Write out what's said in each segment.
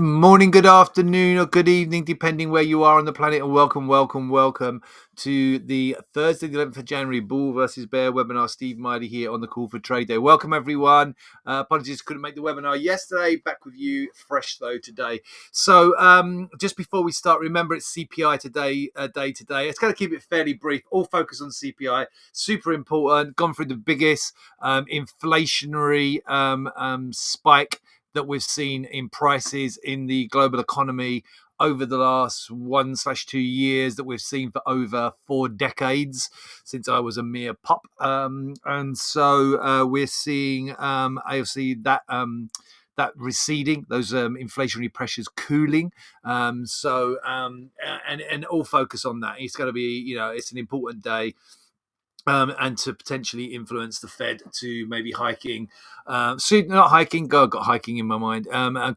morning, good afternoon, or good evening, depending where you are on the planet. And welcome to the Thursday, the 11th of January, Bull versus Bear webinar. Steve Miley here on the Call for Trade Day. Welcome, everyone. Apologies, couldn't make the webinar yesterday. Back with you, fresh though today. So, just before we start, remember it's CPI today. It's going to keep it fairly brief. All focus on CPI. Super important. Gone through the biggest inflationary spike that we've seen in prices in the global economy over the last 1/2 years, that we've seen for over 4 decades since I was a mere pup. And so we're seeing obviously that receding, those inflationary pressures cooling. And all focus on that. It's going to be, it's an important day. And to potentially influence the Fed to maybe hiking, not hiking, got hiking in my mind,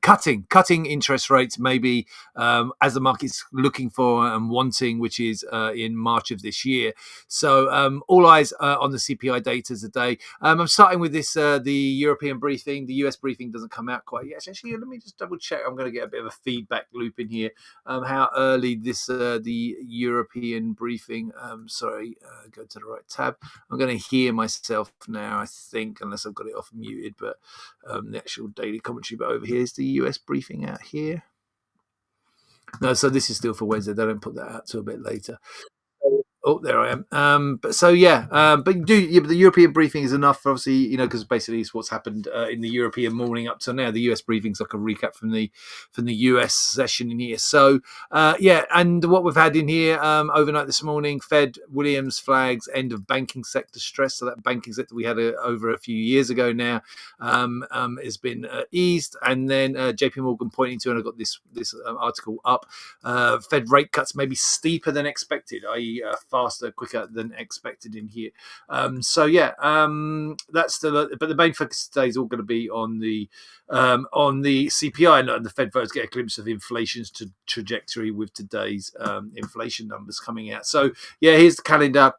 cutting interest rates maybe as the market's looking for and wanting, which is in March of this year. So all eyes on the CPI data today. I'm starting with this, the European briefing. The US briefing doesn't come out quite yet. Actually, let me just double check. I'm going to get a bit of a feedback loop in here. How early this the European briefing, go to the right tab. I'm going to hear myself now, I think, unless I've got it off muted, but the actual daily commentary. But over here is the US briefing out here. No, so this is still for Wednesday. They don't put that out till a bit later. Oh, there I am. But the European briefing is enough, obviously, because basically it's what's happened in the European morning up till now. The US briefing's like a recap from the US session in here. So and what we've had in here overnight this morning, Fed Williams flags end of banking sector stress. So that banking sector we had over a few years ago now has been eased, and then JP Morgan pointing to, and I got this article up. Fed rate cuts may be steeper than expected, i.e. Faster, quicker than expected in here. That's but the main focus today is all going to be on the CPI, and the Fed voters get a glimpse of inflation's trajectory with today's inflation numbers coming out. So here's the calendar.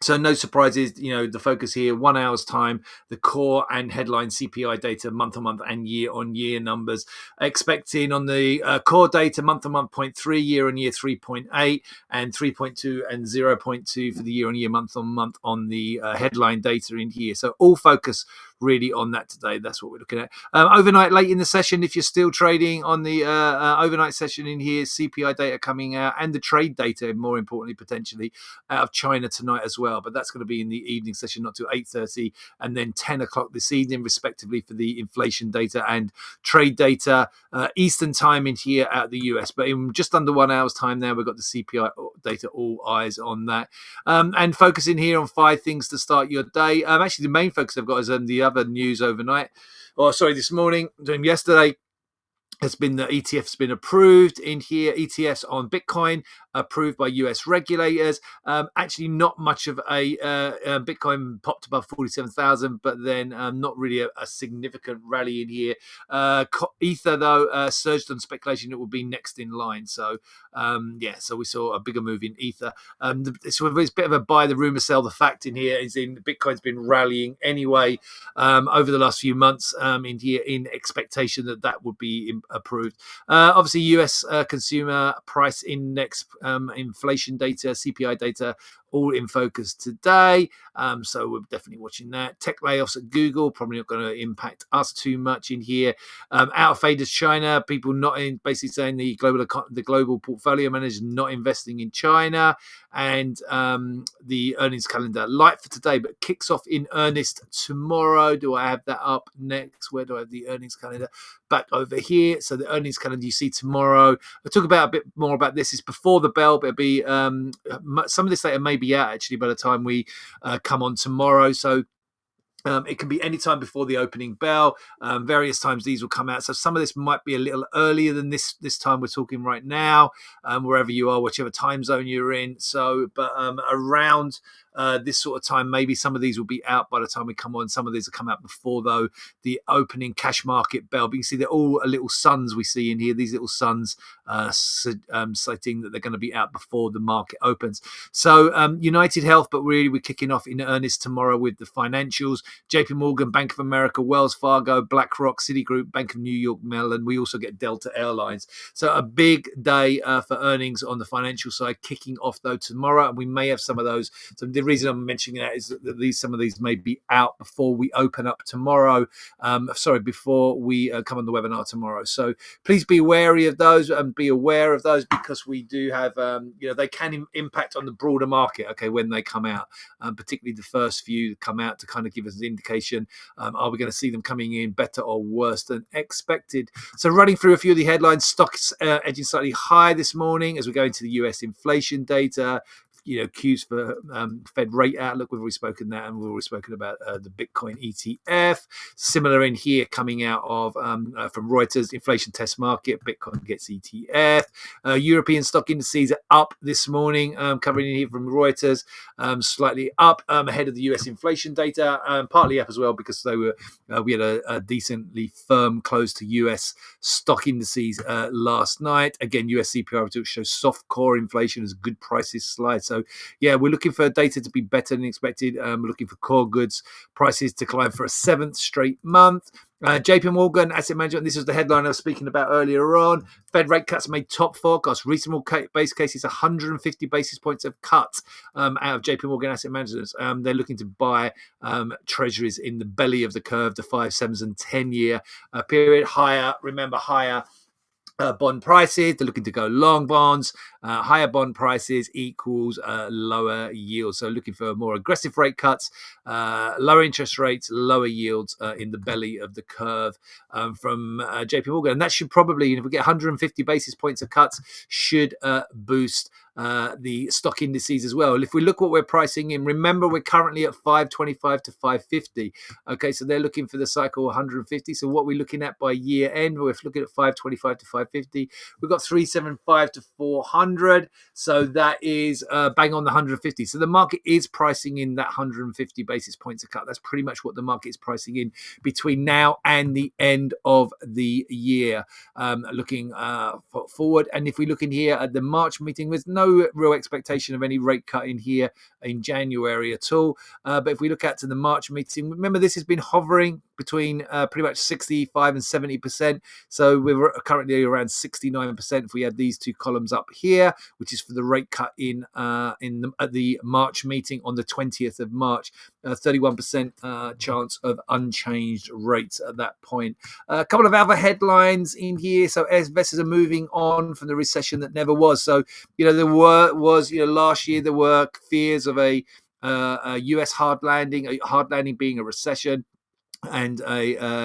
So no surprises, the focus here, 1 hour's time, the core and headline CPI data, month-on-month and year-on-year numbers. Expecting on the core data, month-on-month 0.3, year-on-year 3.8, and 3.2 and 0.2 for the year-on-year, month-on-month on the headline data in here. So all focus really on that today. That's what we're looking at. Overnight, late in the session, if you're still trading on the overnight session in here, CPI data coming out, and the trade data, more importantly, potentially, out of China tonight as well. But that's going to be in the evening session, not till 8:30 and then 10 o'clock this evening, respectively, for the inflation data and trade data, Eastern time in here at the US. But in just under 1 hour's time now, we've got the CPI data, all eyes on that. And focusing here on 5 things to start your day. Actually, the main focus I've got is on the other news overnight. This morning, yesterday. Has been the ETF's been approved in here. ETFs on Bitcoin approved by US regulators. Actually, not much of a Bitcoin popped above 47,000, but then not really a significant rally in here. Ether though surged on speculation it will be next in line. So so we saw a bigger move in Ether. It's a bit of a buy the rumor, sell the fact in here. Is in Bitcoin's been rallying anyway over the last few months in here in expectation that would be approved. Obviously, US consumer price index, inflation data, CPI data, all in focus today. So we're definitely watching that. Tech layoffs at Google, probably not going to impact us too much in here. Out of favors China, people not in, basically saying the global portfolio managers not investing in China. And the earnings calendar light for today, but kicks off in earnest tomorrow. Do I have that up next? Where do I have the earnings calendar? Back over here. So the earnings calendar you see tomorrow. I'll talk about a bit more about this. It's before the bell, but it'll be some of this data may be out actually by the time we come on tomorrow. So it can be any time before the opening bell. Various times these will come out. So some of this might be a little earlier than this time we're talking right now, wherever you are, whichever time zone you're in. So, but around this sort of time. Maybe some of these will be out by the time we come on. Some of these will come out before, though, the opening cash market bell. But you can see they're all little suns we see in here. These little suns citing that they're going to be out before the market opens. So United Health, but really we're kicking off in earnest tomorrow with the financials. JP Morgan, Bank of America, Wells Fargo, BlackRock, Citigroup, Bank of New York Mellon. We also get Delta Airlines. So a big day for earnings on the financial side, kicking off though tomorrow, and we may have some of those. So the reason I'm mentioning that is that some of these may be out before we open up tomorrow. Before we come on the webinar tomorrow. So please be wary of those and be aware of those, because we do have, they can impact on the broader market, okay, when they come out, particularly the first few come out to kind of give us an indication, are we going to see them coming in better or worse than expected? So running through a few of the headlines, stocks edging slightly high this morning as we go into the US inflation data. Cues for Fed rate outlook. We've already spoken that, and we've already spoken about the Bitcoin ETF. Similar in here, coming out of from Reuters, inflation test market. Bitcoin gets ETF. European stock indices are up this morning, covering in here from Reuters, slightly up ahead of the US inflation data, partly up as well because we had a decently firm close to US stock indices last night. Again, US CPI shows soft core inflation as good prices slide. So yeah, we're looking for data to be better than expected. We're looking for core goods prices to climb for a 7th straight month. JP Morgan Asset Management, this was the headline I was speaking about earlier on. Fed rate cuts made top forecast. Reasonable base case is 150 basis points of cut out of JP Morgan Asset Management. They're looking to buy treasuries in the belly of the curve, the 5, 7s and 10-year period. Higher bond prices. They're looking to go long bonds. Higher bond prices equals lower yields. So looking for more aggressive rate cuts, lower interest rates, lower yields in the belly of the curve from JP Morgan. And that should probably, if we get 150 basis points of cuts, should boost the stock indices as well. If we look what we're pricing in, remember we're currently at 525 to 550. Okay, so they're looking for the cycle 150. So what we're looking at by year end, we're looking at 525 to 550. We've got 375 to 400. So that is bang on the 150. So the market is pricing in that 150 basis points of cut. That's pretty much what the market is pricing in between now and the end of the year. Looking forward, and if we look in here at the March meeting, there's no real expectation of any rate cut in here in January at all. But if we look at to the March meeting, remember this has been hovering between pretty much 65 and 70%. So we're currently around 69% if we add these two columns up here, which is for the rate cut at the March meeting on the 20th of March. 31% chance of unchanged rates at that point. A couple of other headlines in here. So investors are moving on from the recession that never was. So, last year there were fears of a US hard landing being a recession, and a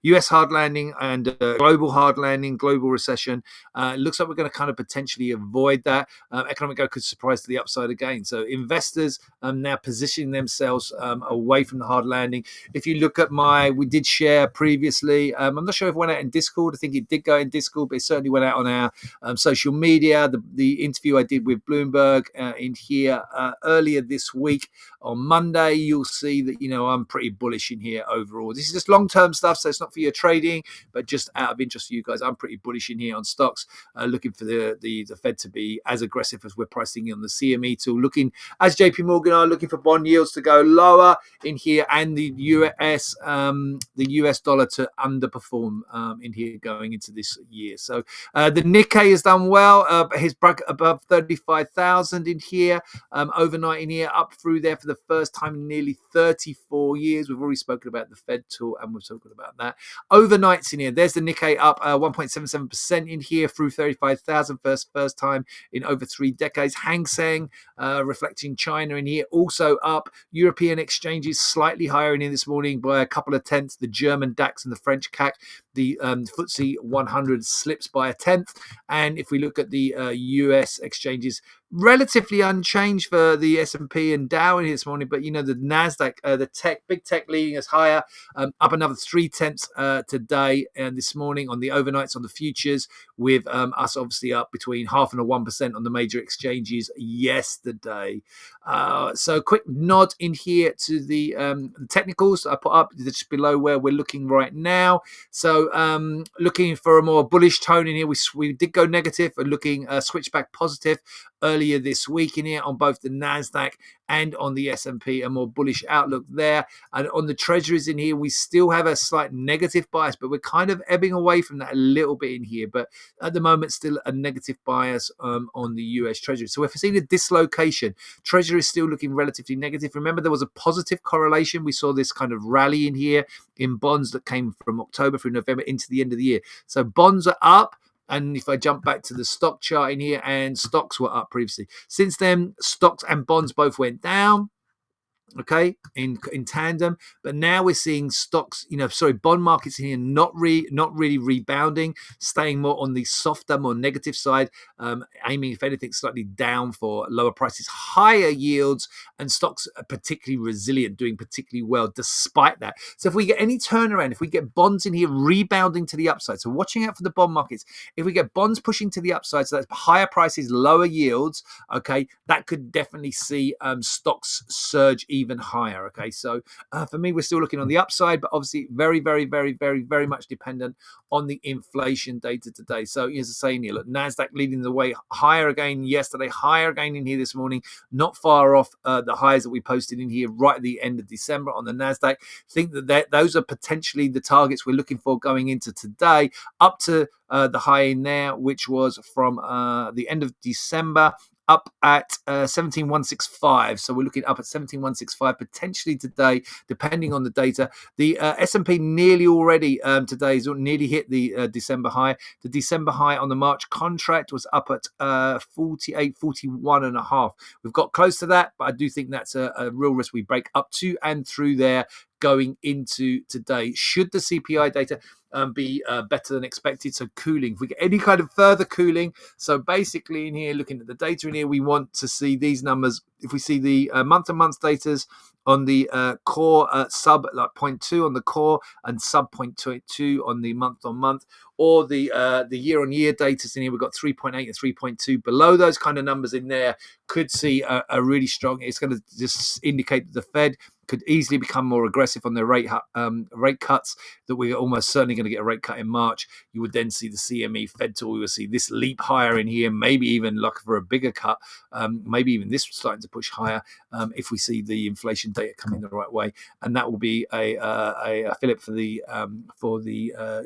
US hard landing and a global hard landing, global recession. It looks like we're going to kind of potentially avoid that. Economic growth could surprise to the upside again. So investors now positioning themselves away from the hard landing. If you look at we did share previously, I'm not sure if it went out in Discord. I think it did go in Discord, but it certainly went out on our social media. The interview I did with Bloomberg in here earlier this week on Monday, you'll see that, I'm pretty bullish in here overall. This is just long-term stuff, so it's not for your trading, but just out of interest to you guys, I'm pretty bullish in here on stocks, looking for the Fed to be as aggressive as we're pricing in on the CME tool, looking, as JP Morgan are, looking for bond yields to go lower in here, and the US dollar to underperform in here going into this year. So the Nikkei has done well, his above 35,000 in here, overnight in here, up through there for the first time in nearly 34 years. We've already spoken about the Fed tool, and we're talking about that. Overnights in here, there's the Nikkei up 1.77% in here through 35,000, first time in over 3 decades. Hang Seng, reflecting China in here, also up. European exchanges slightly higher in here this morning by a couple of tenths. The German DAX and the French CAC. The FTSE 100 slips by a tenth. And if we look at the US exchanges, relatively unchanged for the S&P and Dow in here this morning, but the Nasdaq, the big tech leading us higher, up another 0.3 today and this morning on the overnights on the futures, with us obviously up between 0.5% and 1% on the major exchanges yesterday. So quick nod in here to the technicals I put up just below where we're looking right now. So looking for a more bullish tone in here. We did go negative and looking switch back positive earlier this week in here on both the Nasdaq and on the S&P, a more bullish outlook there. And on the treasuries in here, we still have a slight negative bias, but we're kind of ebbing away from that a little bit in here. But at the moment, still a negative bias on the US Treasury. So if we're seeing a dislocation, Treasury is still looking relatively negative. Remember, there was a positive correlation. We saw this kind of rally in here in bonds that came from October through November into the end of the year. So bonds are up. And if I jump back to the stock chart in here, and stocks were up previously. Since then, stocks and bonds both went down. Okay, in tandem, but now we're seeing stocks, bond markets here not really rebounding, staying more on the softer, more negative side, aiming if anything slightly down for lower prices, higher yields, and stocks are particularly resilient, doing particularly well despite that. So if we get any turnaround, if we get bonds in here rebounding to the upside, so watching out for the bond markets, if we get bonds pushing to the upside, so that's higher prices, lower yields, okay, that could definitely see stocks surge even higher. Okay, so for me, we're still looking on the upside, but obviously very, very, very, very, very much dependent on the inflation data today. So as I say here, look, Nasdaq leading the way higher again yesterday, higher again in here this morning, not far off the highs that we posted in here right at the end of December on the Nasdaq. Think that those are potentially the targets we're looking for going into today, up to the high in there, which was from the end of December, up at 17,165. So we're looking up at 17,165 potentially today, depending on the data. The S&P nearly already today has nearly hit the December high. The December high on the March contract was up at 41.5. We've got close to that, but I do think that's a real risk we break up to and through there going into today. Should the CPI data be better than expected, so cooling, if we get any kind of further cooling, so basically in here, looking at the data in here, we want to see these numbers. If we see the month-to-month data on the core sub like 0.2 on the core and sub 0.22 on the month-on-month, or the year-on-year data in here, we've got 3.8 and 3.2 below those kind of numbers in there, could see a really strong, it's going to just indicate that the Fed could easily become more aggressive on their rate cuts, that we're almost certainly going to get a rate cut in March. You would then see the CME Fed tool, we will see this leap higher in here, maybe even look for a bigger cut, maybe even this starting to push higher if we see the inflation data coming the right way, and that will be a fillip for the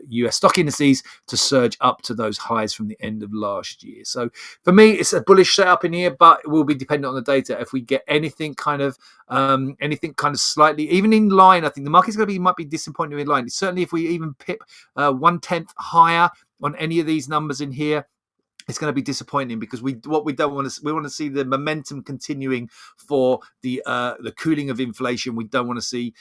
US stock indices to surge up to those highs from the end of last year. So for me, it's a bullish setup in here, but it will be dependent on the data. If we get anything kind of slightly even in line, I think the market's going to might be disappointed in line. Certainly, if we even pip 1/10 higher on any of these numbers in here, it's going to be disappointing, because we don't want to see the momentum continuing for the cooling of inflation. We don't want to see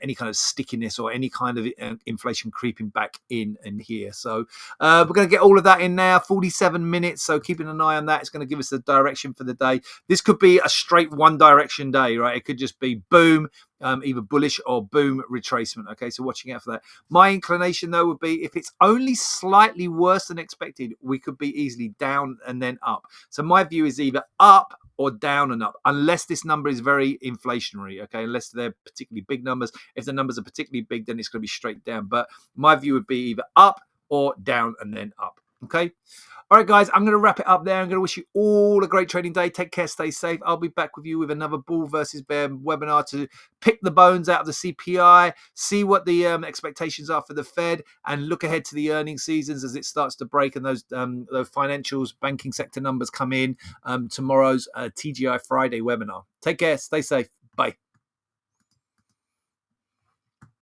any kind of stickiness or any kind of inflation creeping back in here. So we're going to get all of that in now. 47 minutes. So keeping an eye on that. It's going to give us the direction for the day. This could be a straight one direction day, right? It could just be boom, either bullish or boom retracement. Okay, so watching out for that. My inclination though would be, if it's only slightly worse than expected, we could be easily down and then up. So my view is either up or down and up, unless this number is very inflationary, okay, unless they're particularly big numbers. If the numbers are particularly big, then it's going to be straight down. But my view would be either up or down and then up. Okay. All right, guys, I'm going to wrap it up there. I'm going to wish you all a great trading day. Take care, stay safe. I'll be back with you with another bull versus bear webinar to pick the bones out of the CPI, see what the expectations are for the Fed, and look ahead to the earnings seasons as it starts to break and those financials, banking sector numbers come in. Tomorrow's TGI Friday webinar. Take care, stay safe. Bye.